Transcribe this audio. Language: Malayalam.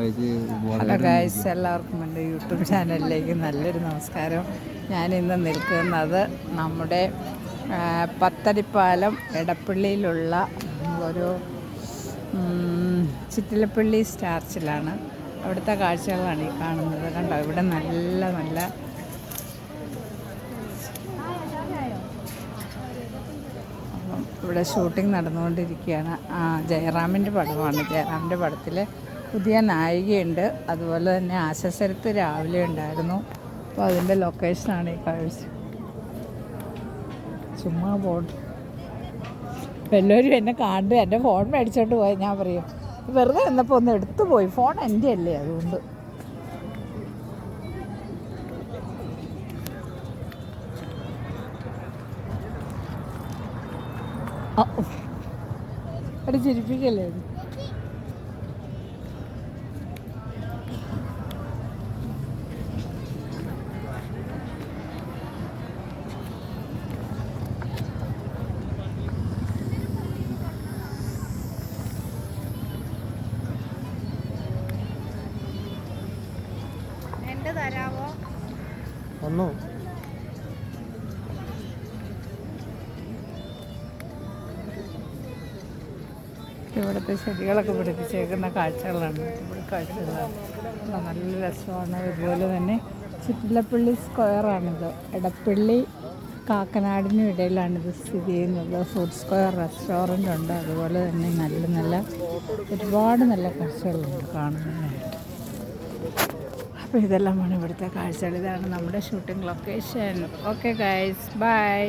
ഹലോ ഗായ്സ്, എല്ലാവർക്കും എൻ്റെ യൂട്യൂബ് ചാനലിലേക്ക് നല്ലൊരു നമസ്കാരം. ഞാനിന്ന് നിൽക്കുന്നത് നമ്മുടെ പത്തടിപ്പാലം എടപ്പള്ളിയിലുള്ള ഒരു ചിറ്റിലപ്പള്ളി സ്റ്റാർച്ചിലാണ്. അവിടുത്തെ കാഴ്ചകളാണ് ഈ കാണുന്നത്. കണ്ടോ, ഇവിടെ നല്ല നല്ല ഇവിടെ ഷൂട്ടിംഗ് നടന്നുകൊണ്ടിരിക്കുകയാണ്. ജയറാമിൻ്റെ പടമാണ്. ജയറാമിൻ്റെ പടത്തിൽ പുതിയ നായികയുണ്ട്. അതുപോലെ തന്നെ ആശാശരത്ത് രാവിലെ ഉണ്ടായിരുന്നു. അപ്പോൾ അതിൻ്റെ ലൊക്കേഷനാണ് ഈ കാഴ്ച. ചുമ്മാ പോട്ട് ഇപ്പം എല്ലാവരും എന്നെ കണ്ട് എൻ്റെ ഫോൺ മേടിച്ചോണ്ട് പോയി. ഞാൻ പറയും, വെറുതെ വന്നപ്പോൾ ഒന്ന് എടുത്തു പോയി. ഫോൺ എൻ്റെ അല്ലേ, അതുകൊണ്ട്. അത് ചിരിപ്പിക്കല്ലേ. എൻ്റെ തരാമോ ഒന്നോ? ഇവിടുത്തെ ചെടികളൊക്കെ പിടിപ്പിച്ചേക്കുന്ന കാഴ്ചകളാണ്. ഇവിടെ കാഴ്ചകളാണ് നല്ല രസമാണ്. അതുപോലെ തന്നെ ചിറ്റിലപ്പള്ളി സ്ക്വയറാണിത്. എടപ്പള്ളി കാക്കനാടിനും ഇടയിലാണിത് സ്ഥിതി ചെയ്യുന്നത്. ഫുഡ് സ്ക്വയർ റെസ്റ്റോറൻ്റ് ഉണ്ട്. അതുപോലെ തന്നെ നല്ല നല്ല ഒരുപാട് നല്ല കാഴ്ചകളുണ്ട് കാണുന്നതിനായിട്ട്. അപ്പോൾ ഇതെല്ലാമാണ് ഇവിടുത്തെ കാഴ്ചകൾ. ഇതാണ് നമ്മുടെ shooting location. Okay guys, by.